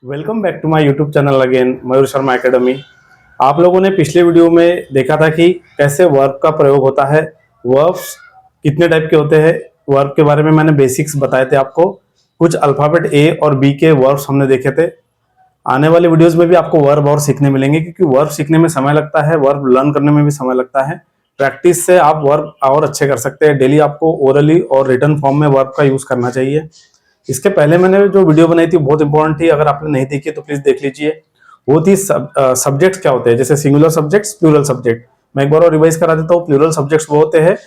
Welcome back to my YouTube channel again Mayur Sharma academy. आप लोगों ने पिछले वीडियो में देखा था कि कैसे वर्ब का प्रयोग होता है, वर्ब्स कितने टाइप के होते हैं। वर्ब के बारे में मैंने बेसिक्स बताए थे आपको। कुछ अल्फाबेट ए और बी के वर्ब्स हमने देखे थे। आने वाले वीडियोस में भी आपको वर्ब और सीखने मिलेंगे, क्योंकि वर्ब सीखने में समय लगता है, वर्ब लर्न करने में भी समय लगता है। प्रैक्टिस से आप वर्ब और अच्छे कर सकते हैं। डेली आपको ओरली और रिटन फॉर्म में वर्ब का यूज करना चाहिए। इसके पहले मैंने जो वीडियो बनाई थी बहुत इंपॉर्टेंट थी, अगर आपने नहीं देखी तो प्लीज देख लीजिए। वो थी सब्जेक्ट्स क्या होते हैं, जैसे सिंगुलर सब्जेक्ट्स, प्लूरल सब्जेक्ट। मैं एक बार और रिवाइज करा देता हूँ। प्लूरल सब्जेक्ट्स वो होते हैं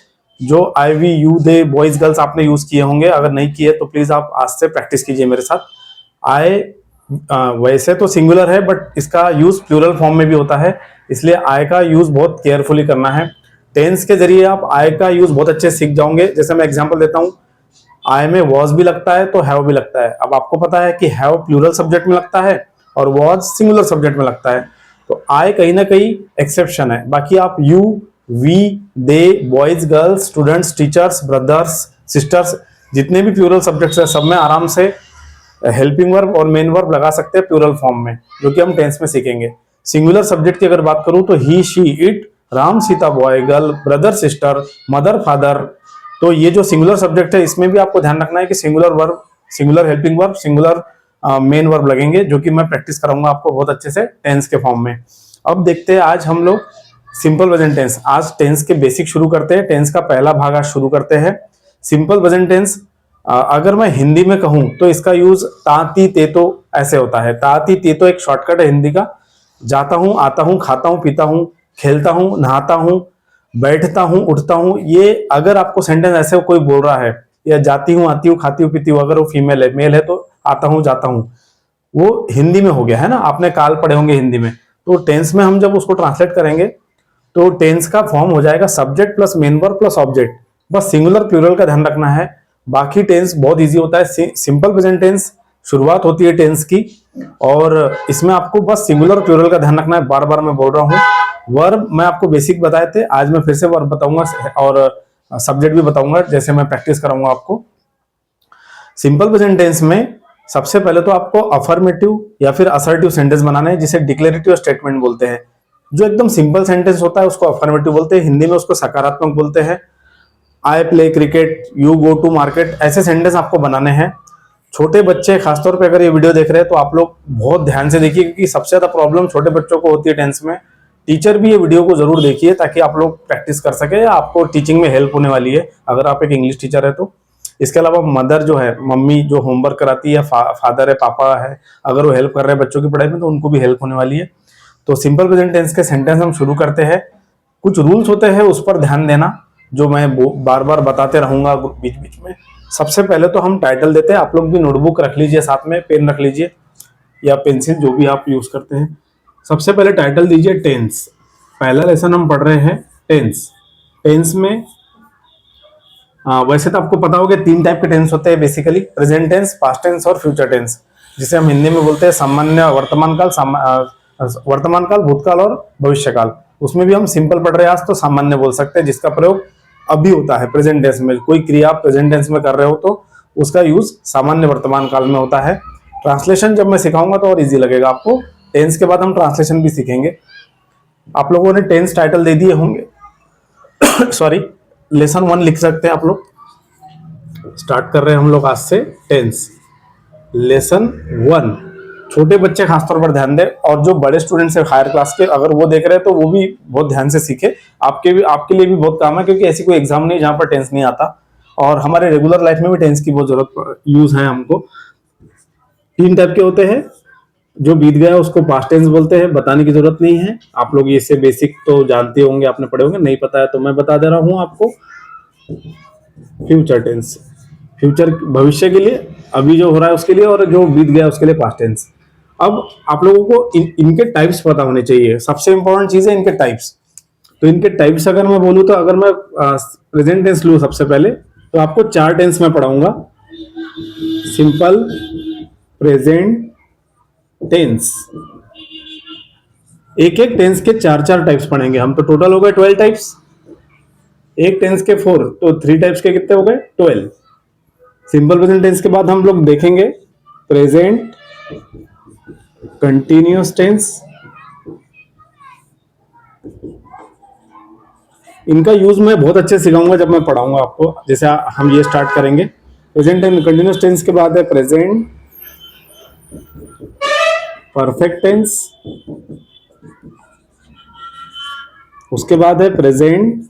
जो I we you they boys girls आपने यूज किए होंगे। अगर नहीं किए तो प्लीज आप आज से प्रैक्टिस कीजिए मेरे साथ। आई वैसे तो सिंगुलर है, बट इसका यूज प्लूरल फॉर्म में भी होता है, इसलिए आई का यूज बहुत केयरफुली करना है। टेंस के जरिए आप आई का यूज बहुत अच्छे सीख जाओगे। जैसे मैं एग्जांपल देता हूँ, आई में वॉज भी लगता है तो हैव भी लगता है। अब आपको पता है कि हैव प्लूरल सब्जेक्ट में लगता है और वॉज सिंगुलर सब्जेक्ट में लगता है, तो आई कहीं ना कहीं एक्सेप्शन है। बाकी आप you, we, they, boys girls, students, teachers, brothers, sisters, जितने भी प्लूरल सब्जेक्ट्स है सब में आराम से हेल्पिंग वर्ब और मेन वर्ब लगा सकते हैं प्लूरल फॉर्म में, जो कि हम टेंस में सीखेंगे। सिंगुलर सब्जेक्ट की अगर बात करूं तो he, she, it, Ram, Sita, boy, girl, brother, sister, mother, father. तो ये जो सिंगुलर सब्जेक्ट है इसमें भी आपको ध्यान रखना है कि singular verb, singular helping verb, singular main verb लगेंगे, जो कि मैं प्रैक्टिस कराऊंगा आपको बहुत अच्छे से टेंस के फॉर्म में। अब देखते हैं आज हम लोग सिंपल प्रेजेंट टेंस। आज टेंस के बेसिक शुरू करते हैं। टेंस का पहला भाग आज शुरू करते हैं। सिंपल प्रेजेंट टेंस अगर मैं हिंदी में कहूं तो इसका यूज ताती तेतो ऐसे होता है। ताती तेतो एक शॉर्टकट है हिंदी का। जाता हूं, आता हूं, खाता हूं, पीता हूं, खेलता हूं, नहाता हूं, बैठता हूं, उठता हूं। ये अगर आपको सेंटेंस ऐसे कोई बोल रहा है, या जाती हूं, आती हूं, खाती हूं, पीती हूं, अगर वो फीमेल है, मेल है तो आता हूं, जाता हूं, वो हिंदी में हो गया है ना। आपने काल पढ़े होंगे हिंदी में। तो टेंस में हम जब उसको ट्रांसलेट करेंगे तो टेंस का फॉर्म हो जाएगा subject plus main verb plus object. बस सिंगुलर प्लूरल का ध्यान रखना है। बाकी टेंस बहुत इजी होता है। सिंपल प्रेजेंट टेंस शुरुआत होती है टेंस की, और इसमें आपको बस सिंगुलर प्लूरल का ध्यान रखना है। बार बार मैं बोल रहा हूं। वर्ब मैं आपको बेसिक बताए थे, आज मैं फिर से वर्ब बताऊंगा और सब्जेक्ट भी बताऊंगा, जैसे मैं प्रैक्टिस कराऊंगा आपको। सिंपल प्रेजेंट टेंस में सबसे पहले तो आपको अफर्मेटिव या फिर असर्टिव सेंटेंस बनाना है, जिसे डिक्लेरेटिव स्टेटमेंट बोलते हैं। जो एकदम सिंपल सेंटेंस होता है उसको अफर्मेटिव बोलते हैं, हिंदी में उसको सकारात्मक बोलते हैं। I play cricket, you go to market, ऐसे सेंटेंस आपको बनाने हैं। छोटे बच्चे खासतौर पे अगर ये वीडियो देख रहे हैं तो आप लोग बहुत ध्यान से देखिए, क्योंकि सबसे ज्यादा प्रॉब्लम छोटे बच्चों को होती है टेंस में। टीचर भी ये वीडियो को जरूर देखिए ताकि आप लोग प्रैक्टिस कर सके, आपको टीचिंग में हेल्प होने वाली है अगर आप एक इंग्लिश टीचर है तो। इसके अलावा मदर जो है, मम्मी जो होमवर्क कराती है, फादर है, पापा है, अगर वो हेल्प कर रहे हैं बच्चों की पढ़ाई में तो उनको भी हेल्प होने वाली है। तो सिंपल प्रेजेंट टेंस के सेंटेंस हम शुरू करते हैं। कुछ रूल्स होते हैं उस पर ध्यान देना, जो मैं बार बार बताते रहूंगा बीच बीच में। सबसे पहले तो हम टाइटल देते हैं। आप लोग भी नोटबुक रख लीजिए, साथ में पेन रख लीजिए या पेंसिल, जो भी आप यूज करते हैं। सबसे पहले टाइटल दीजिए टेंस। पहला लेसन हम पढ़ रहे हैं टेंस। टेंस में वैसे तो आपको पता होगा तीन टाइप के टेंस होते हैं basically, present tense, past tense और फ्यूचर टेंस, जिसे हम हिंदी में बोलते हैं सामान्य वर्तमान काल, वर्तमान काल, भूतकाल और भविष्य काल। उसमें भी हम सिंपल पढ़ रहे हैं आज तो सामान्य बोल सकते हैं, जिसका प्रयोग अभी होता है प्रेजेंट टेंस में। कोई क्रिया आप प्रेजेंट टेंस में कर रहे हो तो उसका यूज सामान्य वर्तमान काल में होता है। ट्रांसलेशन जब मैं सिखाऊंगा तो और इजी लगेगा आपको। टेंस के बाद हम ट्रांसलेशन भी सीखेंगे। आप लोगों ने टेंस टाइटल दे दिए होंगे सॉरी, लेसन 1 लिख सकते हैं आप लोग। स्टार्ट कर रहे हैं हम लोग आज से टेंस। लेसन 1, छोटे बच्चे खासतौर पर ध्यान दें, और जो बड़े स्टूडेंट्स हैं हायर क्लास के, अगर वो देख रहे हैं तो वो भी बहुत ध्यान से सीखे। आपके लिए भी बहुत काम है, क्योंकि ऐसी कोई एग्जाम नहीं जहां पर टेंस नहीं आता, और हमारे रेगुलर लाइफ में भी टेंस की बहुत जरूरत यूज है हमको। 3 टाइप के होते हैं। जो बीत गया उसको पास्ट टेंस बोलते हैं, बताने की जरूरत नहीं है। आप लोग इससे बेसिक तो जानते होंगे, आपने पढ़े होंगे। नहीं पता है तो मैं बता दे रहा हूं आपको। फ्यूचर टेंस, फ्यूचर भविष्य के लिए, अभी जो हो रहा है उसके लिए, और जो बीत गया उसके लिए पास्ट टेंस। अब आप लोगों को इनके टाइप्स पता होने चाहिए। सबसे इंपॉर्टेंट चीज है इनके टाइप्स। तो इनके टाइप्स अगर मैं बोलूं तो, अगर मैं प्रेजेंट टेंस लूं सबसे पहले, तो आपको 4 टेंस में पढ़ाऊंगा। सिंपल प्रेजेंट टेंस, एक एक टेंस के 4 टाइप्स पढ़ेंगे हम, तो टोटल हो गए 12 टाइप्स। एक टेंस के 4, तो 3 टाइप्स के कितने हो गए? 12। सिंपल प्रेजेंट टेंस के बाद हम लोग देखेंगे प्रेजेंट कंटिन्यूअस टेंस, इनका यूज मैं बहुत अच्छे से सिखाऊंगा जब मैं पढ़ाऊंगा आपको। जैसे हम ये स्टार्ट करेंगे, प्रेजेंट टाइम कंटिन्यूअस टेंस के बाद है प्रेजेंट परफेक्ट टेंस, उसके बाद है प्रेजेंट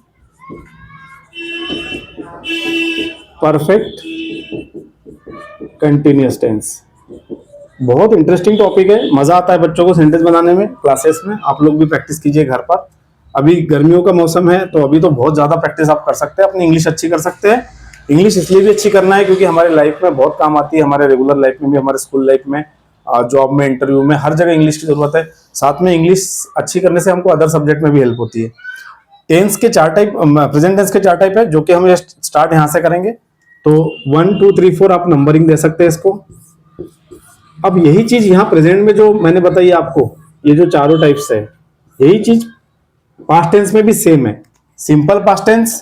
परफेक्ट कंटिन्यूअस टेंस। बहुत इंटरेस्टिंग टॉपिक है, मजा आता है बच्चों को सेंटेंस बनाने में क्लासेस में। आप लोग भी प्रैक्टिस कीजिए घर पर। अभी गर्मियों का मौसम है तो अभी तो बहुत ज्यादा प्रैक्टिस आप कर सकते हैं, अपनी इंग्लिश अच्छी कर सकते हैं। इंग्लिश इसलिए भी अच्छी करना है क्योंकि हमारे लाइफ में बहुत काम आती है, हमारे रेगुलर लाइफ में भी, हमारे स्कूल लाइफ में, जॉब में, इंटरव्यू में, हर जगह इंग्लिश की जरूरत है। साथ में इंग्लिश अच्छी करने से हमको अदर सब्जेक्ट में भी हेल्प होती है। टेंस के 4 टाइप, प्रेजेंट टेंस के 4 टाइप है जो कि हम स्टार्ट यहां से करेंगे। तो 1 2 3 4 आप नंबरिंग दे सकते हैं इसको। अब यही चीज यहाँ प्रेजेंट में जो मैंने बताई आपको, ये जो चारों टाइप्स है, यही चीज पास्ट टेंस में भी सेम है। Simple past tense,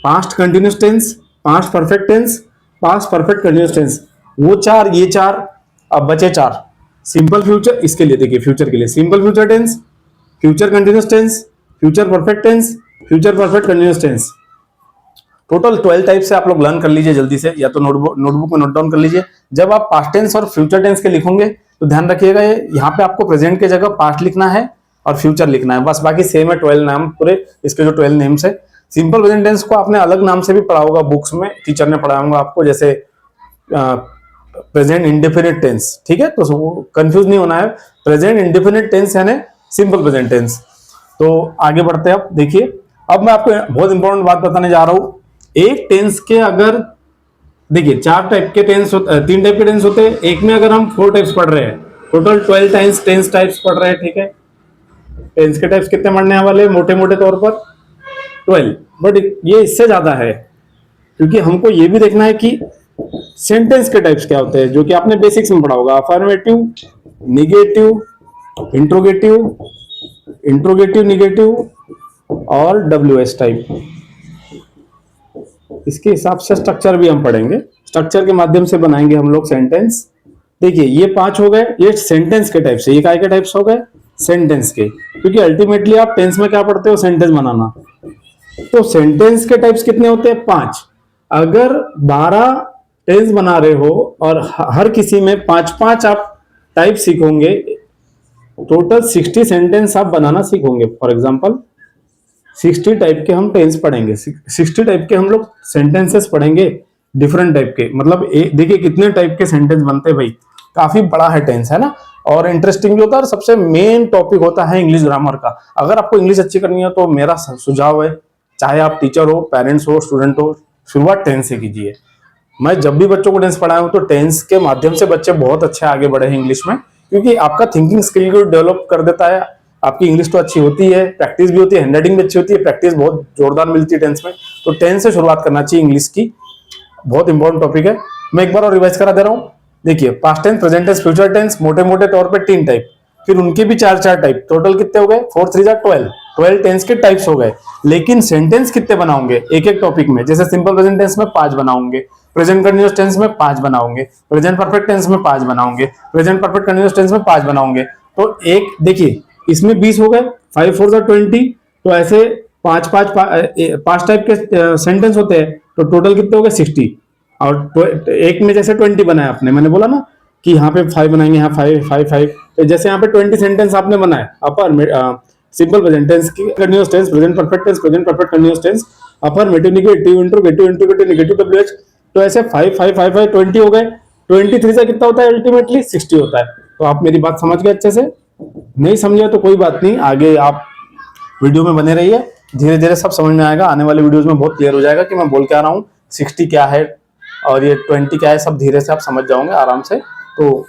past continuous tense, past perfect tense, past perfect continuous tense, वो 4 ये 4, अब बचे 4। सिंपल फ्यूचर, इसके लिए देखिए फ्यूचर के लिए simple future tense, future continuous tense, future perfect tense, future perfect continuous tense. Total 12 type से आप लोग लर्न कर लीजिए जल्दी से, या तो नोटबुक में नोट डाउन कर लीजिए। जब आप पास्ट टेंस और फ्यूचर टेंस के लिखोगे तो ध्यान रखिएगा, यहाँ पे आपको प्रेजेंट के जगह पास्ट लिखना है और फ्यूचर लिखना है, बस। बाकी सेम है 12 नाम पूरे इसके, जो 12 नेम्स है। सिंपल प्रेजेंट टेंस को आपने अलग नाम से भी पढ़ा होगा बुक्स में, टीचर ने पढ़ाया होगा आपको, जैसे प्रेजेंट इंडेफिनिट टेंस, ठीक है। तो कंफ्यूज नहीं होना है, प्रेजेंट इंडेफिनिट टेंस यानी सिंपल प्रेजेंट टेंस। तो आगे बढ़ते हैं। अब देखिए, अब मैं आपको बहुत इंपॉर्टेंट बात बताने जा रहा हूं। एक टेंस के अगर देखिए 4 टाइप के टेंस होते, 3 टाइप के टेंस होते हैं, एक में अगर हम 4 टाइप्स पढ़ रहे हैं, टोटल 12 टाइम्स टेंस टाइप्स पढ़ रहे हैं, ठीक है। टेंस के टाइप्स कितने पढ़ने वाले मोटे मोटे तौर पर 12, बट ये इससे ज्यादा है क्योंकि हमको ये भी देखना है कि सेंटेंस के टाइप्स क्या होते हैं, जो कि आपने बेसिक्स में पढ़ा होगा। Affirmative, negative, interrogative, interrogative negative और WS टाइप। इसके हिसाब से स्ट्रक्चर भी हम पढ़ेंगे, स्ट्रक्चर के माध्यम से बनाएंगे हम लोग सेंटेंस। देखिए ये 5 हो गए, ये सेंटेंस के टाइप से। ये काय के टाइप्स हो गए? सेंटेंस के, क्योंकि अल्टीमेटली आप टेंस में क्या पढ़ते हो? सेंटेंस बनाना। तो सेंटेंस के टाइप्स कितने होते हैं? 5। अगर 12 टेंस बना रहे हो और हर किसी में 5-5 आप टाइप सीखोगे, टोटल 60 सेंटेंस आप बनाना सीखोगे। फॉर एग्जांपल 60 टाइप के हम टेंस पढ़ेंगे, 60 टाइप के हम लोग सेंटेंसेस पढ़ेंगे, डिफरेंट टाइप के। मतलब देखिए कितने टाइप के सेंटेंस बनते हैं भाई, काफी बड़ा है टेंस, है ना। और इंटरेस्टिंग भी होता है, और सबसे मेन टॉपिक होता है इंग्लिश ग्रामर का। अगर आपको इंग्लिश अच्छी करनी है तो मेरा सुझाव है, चाहे आप टीचर हो, पेरेंट्स हो, स्टूडेंट हो, शुरुआत टेंस से कीजिए। मैं जब भी बच्चों को टेंस पढ़ाया हूं तो टेंस के माध्यम से बच्चे बहुत अच्छे आगे बढ़े हैं इंग्लिश में, क्योंकि आपका थिंकिंग स्किल को डेवलप कर देता है। आपकी इंग्लिश तो अच्छी होती है, प्रैक्टिस भी होती है, हैंडराइटिंग भी अच्छी होती है, प्रैक्टिस बहुत जोरदार मिलती है टेंस में। तो टेंस से शुरुआत करना चाहिए इंग्लिश की, बहुत इंपॉर्टेंट टॉपिक है। मैं एक बार और रिवाइज करा दे रहा हूं। देखिए past tense, present tense, future tense, मोटे मोटे तौर पे 3 टाइप, फिर उनके भी 4-4 टाइप, टोटल कितने हो गए? 4 3 12 टेंस के टाइप्स हो गए। लेकिन सेंटेंस कितने बनाओगे एक एक टॉपिक में? जैसे सिंपल प्रेजेंट टेंस में 5 बनाओगे, प्रेजेंट कंटिन्यूअस टेंस में 5 बनाओगे, प्रेजेंट परफेक्ट टेंस में 5 बनाओगे, प्रेजेंट परफेक्ट कंटिन्यूअस टेंस में 5 बनाओगे। तो एक देखिए इसमें 20 हो गए, 5 4 20। तो ऐसे 5 टाइप के सेंटेंस होते हैं, तो टोटल कितने हो गए? 60। और एक में जैसे 20 बनाया आपने, मैंने बोला ना कि यहाँ पे 5 बनाएंगे, यहाँ 5 तो जैसे यहाँ पे 20 सेंटेंस आपने बनाए, अपर सिंपल प्रेजेंट टेंस की continuous tense, present perfect tense, present perfect continuous tense, affirmative, negative, interrogative, interrogative negative, WH। तो ऐसे 5 5 5 5 20 हो गए। 23 से कितना होता है? अल्टीमेटली 60 होता है। तो आप मेरी बात समझ गए अच्छे से? नहीं समझे तो कोई बात नहीं, आगे आप वीडियो में बने रहिए, धीरे धीरे सब समझ में आएगा। आने वाले वीडियोस में बहुत क्लियर हो जाएगा कि मैं बोल के आ रहा हूँ, 60 क्या है और ये 20 क्या है, सब धीरे से आप समझ जाओगे आराम से। तो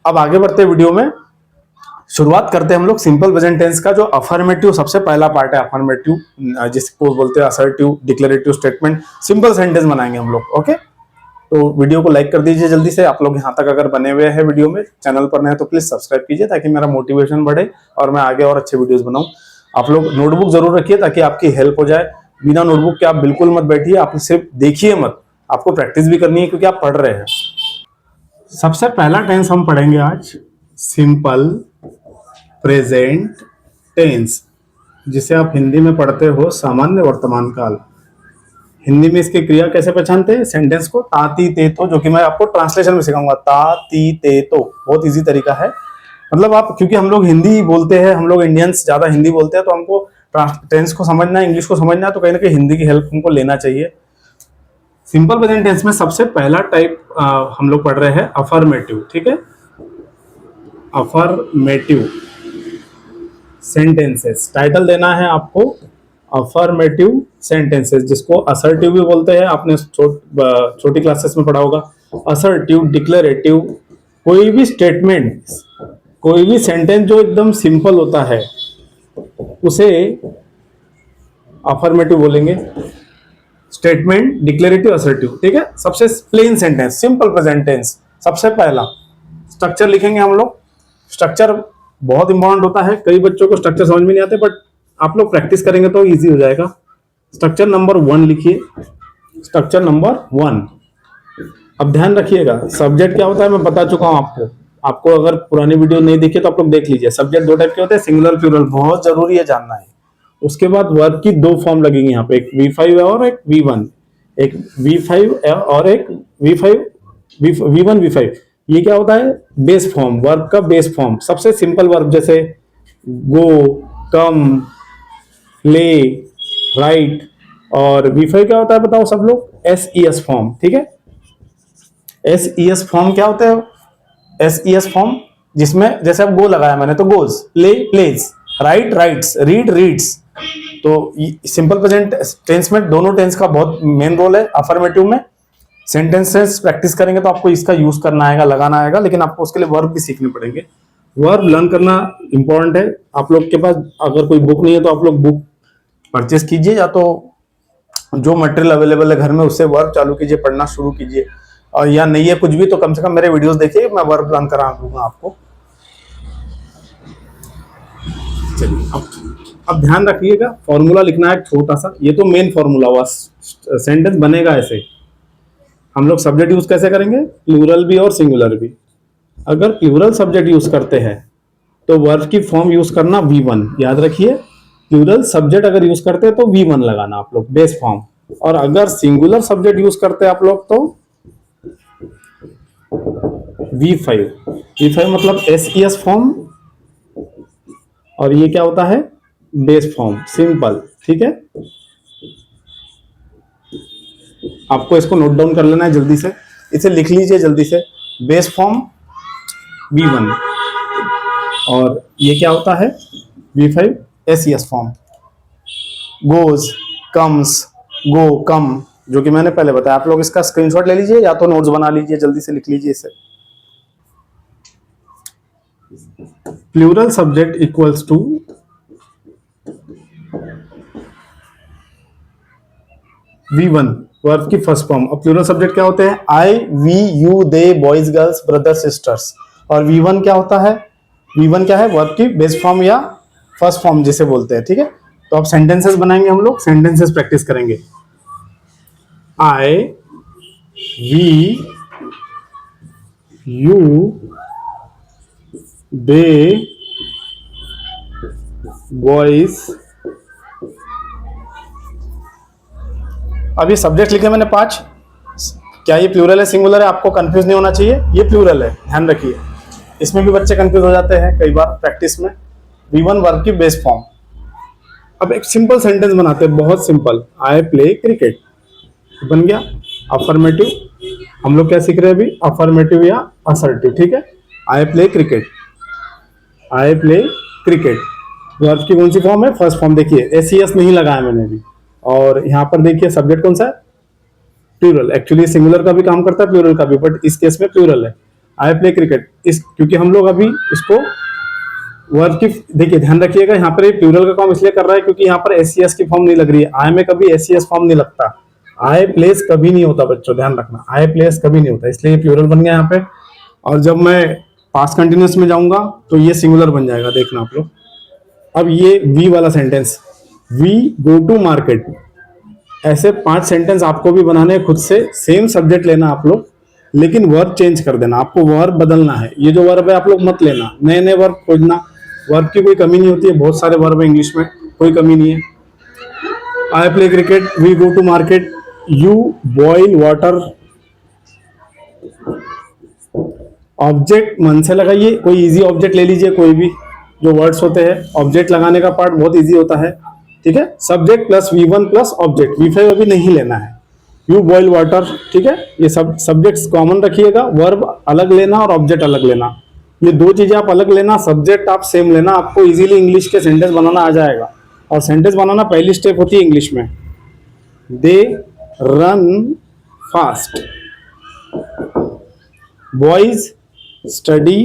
अब आगे बढ़ते वीडियो में, शुरुआत करते हैं हम लोग सिंपल प्रेजेंट टेंस का। जो अफर्मेटिव सबसे पहला पार्ट है, अफर्मेटिव, जिसको बोलते हैं assertive, declarative statement, simple sentence बनाएंगे हम लोग। ओके, तो वीडियो को लाइक कर दीजिए जल्दी से। आप लोग यहाँ तक अगर बने हुए हैं वीडियो में, चैनल पर नए तो प्लीज सब्सक्राइब कीजिए, ताकि मेरा मोटिवेशन बढ़े और मैं आगे और अच्छे वीडियोस बनाऊं। आप लोग नोटबुक जरूर रखिए ताकि आपकी हेल्प हो जाए। बिना नोटबुक के आप बिल्कुल मत बैठिए, आप सिर्फ देखिए मत, आपको प्रैक्टिस भी करनी है क्योंकि आप पढ़ रहे हैं। सबसे पहला टेंस हम पढ़ेंगे आज सिंपल प्रेजेंट टेंस, जिसे आप हिंदी में पढ़ते हो सामान्य वर्तमान काल। हिंदी में इसकी क्रिया कैसे पहचानते हैं? सेंटेंस को ताती ते तो, जो कि मैं आपको ट्रांसलेशन में सिखाऊंगा। ताती ते तो बहुत इजी तरीका है। मतलब आप, क्योंकि हम लोग हिंदी बोलते हैं, हम लोग इंडियंस ज्यादा हिंदी बोलते हैं, तो हमको टेंस को समझना है, इंग्लिश को समझना है, तो कहीं ना कहीं हिंदी की हेल्प हमको लेना चाहिए। सिंपल प्रेजेंट टेंस में सबसे पहला टाइप हम लोग पढ़ रहे हैं अफर्मेटिव, ठीक है। अफर्मेटिव सेंटेंसेस टाइटल देना है आपको, अफर्मेटिव सेंटेंसेस, जिसको असर्टिव भी बोलते हैं। आपने छोटी क्लासेस में पढ़ा होगा। असर्टिव, डिक्लेरेटिव, कोई भी स्टेटमेंट, कोई भी सेंटेंस जो एकदम सिंपल होता है उसे अफर्मेटिव बोलेंगे। स्टेटमेंट, डिक्लेरेटिव, असर्टिव, ठीक है। सबसे plain sentence, simple present tense. सबसे पहला स्ट्रक्चर लिखेंगे हम लोग। स्ट्रक्चर बहुत इंपॉर्टेंट होता है, कई बच्चों को स्ट्रक्चर समझ में नहीं आते, बट आप लोग प्रैक्टिस करेंगे तो इजी हो जाएगा। स्ट्रक्चर नंबर 1 लिखिए। स्ट्रक्चर नंबर 1, अब ध्यान रखिएगा, सब्जेक्ट क्या होता है मैं बता चुका हूं आपको। आपको अगर पुरानी वीडियो नहीं देखी तो आप लोग देख लीजिए। सब्जेक्ट 2 टाइप के होते हैं, सिंगुलर प्लूरल, बहुत जरूरी है जानना है। उसके बाद वर्ब की 2 फॉर्म लगेंगे यहाँ पे, एक V5 है और एक V1। एक V5 और एक V1 V5। ये क्या होता है? बेस फॉर्म, वर्ब का बेस फॉर्म। सबसे सिंपल वर्ब जैसे गो, कम, प्ले, राइट। और V5 क्या होता है बताओ सब लोग? SES फॉर्म, ठीक है। SES फॉर्म क्या होता है? SES फॉर्म जिसमें जैसे अब गो लगाया मैंने तो goes, play plays, write writes, read reads. तो सिंपल प्रेजेंट टेंस में दोनों टेंस का बहुत मेन रोल है। अफर्मेटिव में सेंटेंसेस प्रैक्टिस करेंगे तो आपको इसका यूज करना आएगा, लगाना आएगा, लेकिन आपको उसके लिए वर्ब भी सीखने पड़ेंगे। वर्ब लर्न करना इंपॉर्टेंट है। आप लोग के पास अगर कोई बुक नहीं है तो आप लोग बुक परचेस कीजिए, या तो जो मटेरियल अवेलेबल है घर में उससे वर्ब चालू कीजिए, पढ़ना शुरू कीजिए। और या नहीं है कुछ भी तो कम से कम मेरे वीडियोस देखिए, मैं वर्ब लर्न करा दूंगा आपको। चलिए अब ध्यान रखिएगा, फॉर्मूला लिखना है छोटा सा। ये तो मेन फॉर्मूला हुआ, सेंटेंस बनेगा ऐसे। हम लोग सब्जेक्ट यूज कैसे करेंगे? प्लूरल भी और सिंगुलर भी। अगर प्लूरल सब्जेक्ट यूज करते हैं तो वर्ब की फॉर्म यूज करना V1, याद रखिए। प्लूरल सब्जेक्ट अगर यूज करते हैं तो V1 लगाना आप लोग, बेस फॉर्म। और अगर सिंगुलर सब्जेक्ट यूज करते हैं आप लोग तो V5। V5 मतलब SES फॉर्म, और ये क्या होता है? बेस फॉर्म, सिंपल, ठीक है। आपको इसको नोट डाउन कर लेना है जल्दी से, इसे लिख लीजिए जल्दी से। बेस फॉर्म V1, और ये क्या होता है? V5 SES form. Goes, comes, go, come, जो कि मैंने पहले बताया। आप लोग इसका स्क्रीनशॉट ले लीजिए या तो नोट्स बना लीजिए, जल्दी से लिख लीजिए इसे। Plural subject equals to V1, verb की फर्स्ट फॉर्म। अब प्लूरल सब्जेक्ट क्या होते हैं? I, we, you, they, boys, girls, brother, sisters. और V1 क्या होता है? V1 क्या है? वर्ब की बेस फॉर्म या फर्स्ट फॉर्म जिसे बोलते हैं, ठीक है। तो अब सेंटेंसेस बनाएंगे हम लोग, सेंटेंसेस प्रैक्टिस करेंगे। आई, वी, यू, दे, बॉयज। अब ये सब्जेक्ट लिखे मैंने 5। क्या ये प्लूरल है सिंगुलर है? आपको कंफ्यूज नहीं होना चाहिए, ये प्लूरल है, ध्यान रखिए। इसमें भी बच्चे कंफ्यूज हो जाते हैं कई बार प्रैक्टिस में। V1 वर्ब की बेस फॉर्म। अब एक सिंपल सेंटेंस बनाते हैं, बहुत सिंपल। आई प्ले क्रिकेट, बन गया अफर्मेटिव। हम लोग क्या सीख रहे हैं अभी? अफर्मेटिव या असर्टिव, ठीक है। I play cricket, I play cricket. Verb की कौन सी फॉर्म है? First form. देखिए SES नहीं लगाया मैंने भी। और यहाँ पर देखिए सब्जेक्ट कौन सा है? प्लूरल। एक्चुअली सिंगुलर का भी काम करता है, प्लूरल का भी, बट इस केस में प्लूरल है। आई प्ले क्रिकेट, इस क्योंकि हम लोग अभी इसको वर्ब की, देखिए ध्यान रखिएगा, यहाँ पर प्लूरल का काम इसलिए कर रहा है क्योंकि यहाँ पर SES की फॉर्म नहीं लग रही है। आई में कभी SES फॉर्म नहीं लगता, आई प्लेस कभी नहीं होता बच्चों, ध्यान रखना, आई प्लेस कभी नहीं होता, इसलिए प्लूरल बन गया यहाँ पे। और जब मैं पास्ट कंटिन्यूअस में जाऊंगा तो ये सिंगुलर बन जाएगा, देखना आप लोग। अब ये वी वाला sentence, we go to market. ऐसे 5 सेंटेंस आपको भी बनाने खुद से, सेम सब्जेक्ट लेना आप लोग। लेकिन वर्ब चेंज कर देना, आपको वर्ब बदलना है। ये जो वर्ब है आप लोग मत लेना, नए नए वर्ब खोजना। वर्ब की कोई कमी नहीं होती है, बहुत सारे वर्ब है इंग्लिश में, कोई कमी नहीं है। I play cricket, we go to market, you boil water. Object मन से लगाइए, कोई इजी ऑब्जेक्ट ले लीजिए, कोई भी जो वर्ड्स होते हैं। ऑब्जेक्ट लगाने का पार्ट बहुत इजी होता है, ठीक है। Subject plus V1 plus object, V5 अभी नहीं लेना है। यू बॉइल वाटर, ठीक है। ये सब सब्जेक्ट्स कॉमन रखिएगा, वर्ब अलग लेना और ऑब्जेक्ट अलग लेना, ये दो चीजें आप अलग लेना, सब्जेक्ट आप सेम लेना, आपको इजीली इंग्लिश के सेंटेंस बनाना आ जाएगा। और सेंटेंस बनाना पहली स्टेप होती है इंग्लिश में, दे run fast, boys study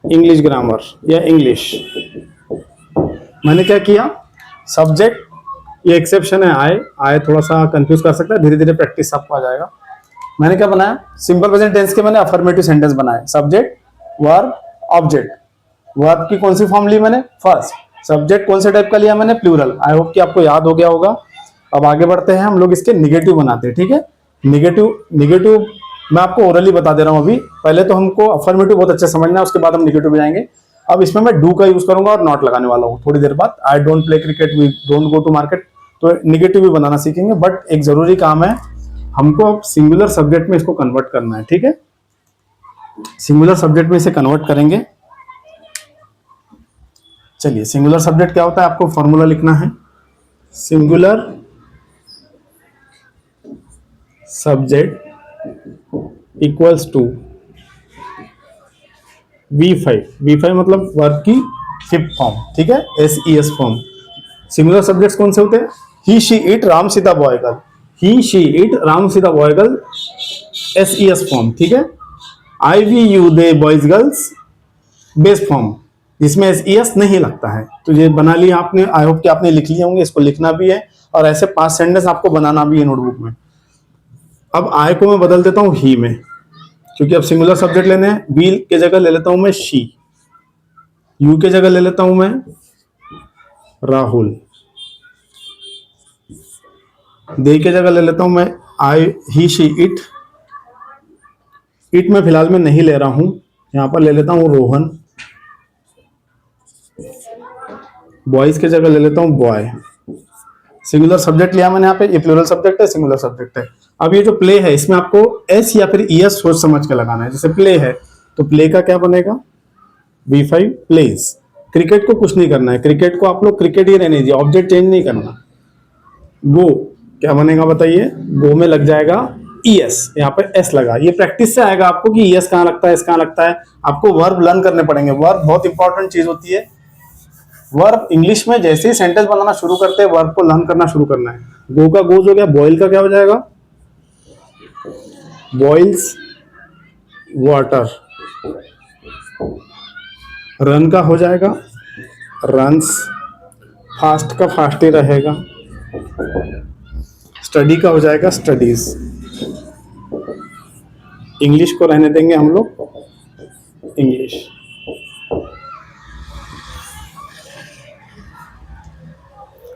English grammar या इंग्लिश। मैंने क्या किया, सब्जेक्ट, ये एक्सेप्शन है आए थोड़ा सा कंफ्यूज कर सकता है, धीरे धीरे प्रैक्टिस आपको आ जाएगा। मैंने क्या बनाया, सिंपल प्रेजेंट टेंस के मैंने अफर्मेटिव सेंटेंस बनाए, सब्जेक्ट वर्ब ऑब्जेक्ट। वर्ब की कौन सी फॉर्म ली मैंने, फर्स्ट। सब्जेक्ट कौन से टाइप का लिया मैंने, प्लूरल। आई होप कि आपको याद हो गया होगा। अब आगे बढ़ते हैं, हम लोग इसके निगेटिव बनाते हैं, ठीक है। निगेटिव मैं आपको ओरली बता दे रहा हूं अभी, पहले तो हमको अफर्मेटिव बहुत अच्छे समझना है, उसके बाद हम निगेटिव में जाएंगे। अब इसमें मैं डू का यूज करूंगा और नॉट लगाने वाला हूं थोड़ी देर बाद। I don't play cricket, we don't go to market, तो निगेटिव भी बनाना सीखेंगे। बट एक जरूरी काम है, हमको अब सिंगुलर सब्जेक्ट में इसको कन्वर्ट करना है, ठीक है। सिंगुलर सब्जेक्ट में इसे कन्वर्ट करेंगे। चलिए, सिंगुलर सब्जेक्ट क्या होता है, आपको फॉर्मूला लिखना है। Singular subject equals to V5 मतलब वर्ब की फिफ्थ फॉर्म, ठीक है, SES फॉर्म। सिंगुलर सब्जेक्ट्स कौन से होते हैं, he she it Ram Sita boy girl, he she it Ram Sita boy girl, SES form, ठीक है। I we you they boys girls base form, जिसमें SES नहीं लगता है। तो ये बना लिया आपने, आई होप कि आपने लिख लिए होंगे, इसको लिखना भी है और ऐसे 5 सेंटेंस आपको बनाना भी है नोटबुक में। अब आई को मैं बदल देता हूं ही में, क्योंकि अब सिंगुलर सब्जेक्ट लेने हैं। बी के जगह ले लेता हूं मैं शी, यू के जगह ले लेता हूं मैं राहुल, दे के जगह ले लेता हूं मैं आई ही शी इट, इट में फिलहाल मैं नहीं ले रहा हूं, यहां पर ले लेता हूं रोहन, बॉयज के जगह ले लेता हूं बॉय। सिंगुलर सब्जेक्ट लिया मैंने यहाँ पे, ये प्लूरल सब्जेक्ट है, सिंगुलर सब्जेक्ट है। अब ये जो प्ले है, इसमें आपको एस या फिर ES सोच समझ के लगाना है। जैसे प्ले है तो प्ले का क्या बनेगा, V5 प्लेज। क्रिकेट को कुछ नहीं करना है, क्रिकेट को आप लोग क्रिकेट ही रहने दीजिए, ऑब्जेक्ट चेंज नहीं करना। गो क्या बनेगा बताइए, गो में लग जाएगा ES, यहाँ पे S लगा। ये प्रैक्टिस से आएगा आपको कि ES कहाँ लगता है, S कहाँ लगता है। आपको वर्ब लर्न करने पड़ेंगे, वर्ब बहुत इंपॉर्टेंट चीज होती है। वर्ब इंग्लिश में जैसे ही सेंटेंस बनाना शुरू करते हैं, वर्ब को लर्न करना शुरू करना है। गो का गोज हो गया, बॉयल का क्या हो जाएगा, बॉइल्स वाटर। रन का हो जाएगा रन्स, फास्ट का फास्ट ही रहेगा। स्टडी का हो जाएगा स्टडीज। इंग्लिश को रहने देंगे हम लोग इंग्लिश।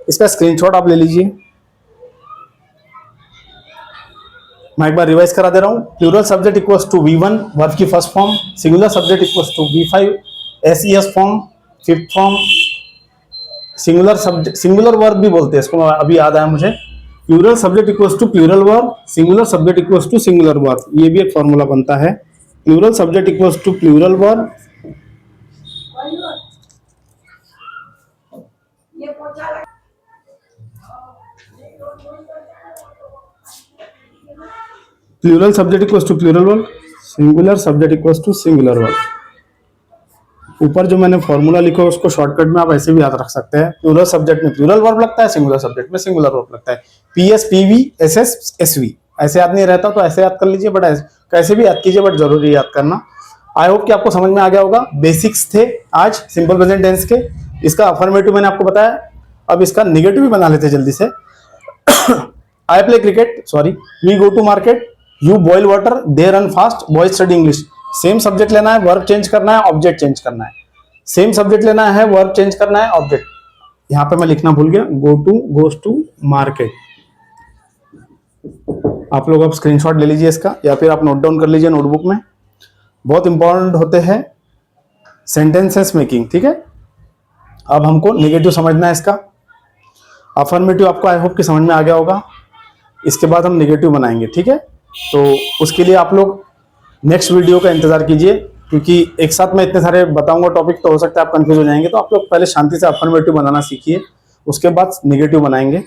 इसका स्क्रीनशॉट आप ले लीजिए। मैं एक बार रिवाइज करा दे रहा हूं। Plural subject equals to V1 verb की first form, singular subject equals to V5 SES form fifth form, singular subject, singular verb भी बोलते हैं इसको, अभी याद आया मुझे। Plural subject equals to plural verb, singular subject equals to singular verb, ये भी एक फॉर्मूला बनता है। Plural subject equals to plural verb, plural subject equals to plural verb, singular subject equals to singular verb. ऊपर जो मैंने formula लिखा है उसको शॉर्टकट में आप ऐसे भी याद रख सकते हैं। प्लूरल सब्जेक्ट में प्लूरल वर्ब लगता है, सिंगुलर सब्जेक्ट में सिंगुलर वर्ब लगता है। PS PV SS SV ऐसे याद नहीं रहता तो ऐसे याद कर लीजिए, बट कैसे भी याद कीजिए, बट जरूरी याद करना। आई होप कि आपको समझ में आ गया होगा। बेसिक्स थे आज सिंपल प्रेजेंट टेंस के। इसका अफर्मेटिव मैंने आपको बताया, अब इसका निगेटिव भी बना लेते हैं जल्दी से। I play cricket, sorry, we go to market, you boil water, they run fast, boys study English. Same subject लेना है, वर्ब चेंज करना है, ऑब्जेक्ट चेंज करना है। सेम सब्जेक्ट लेना है, वर्ब चेंज करना है, ऑब्जेक्ट। यहां पे मैं लिखना भूल गया, go to goes to market, आप लोग अब स्क्रीनशॉट ले लीजिए इसका, या फिर आप नोट डाउन कर लीजिए नोटबुक में। बहुत इंपॉर्टेंट होते हैं सेंटेंसेस मेकिंग, ठीक है। अब हमको नेगेटिव समझना है इसका। अफर्मेटिव आपको आई होप कि समझ में आ गया होगा। इसके बाद हम नेगेटिव बनाएंगे, ठीक है। तो उसके लिए आप लोग नेक्स्ट वीडियो का इंतजार कीजिए, क्योंकि एक साथ मैं इतने सारे बताऊंगा टॉपिक तो हो सकता है आप कंफ्यूज हो जाएंगे। तो आप लोग पहले शांति से अफर्मेटिव बनाना सीखिए, उसके बाद नेगेटिव बनाएंगे।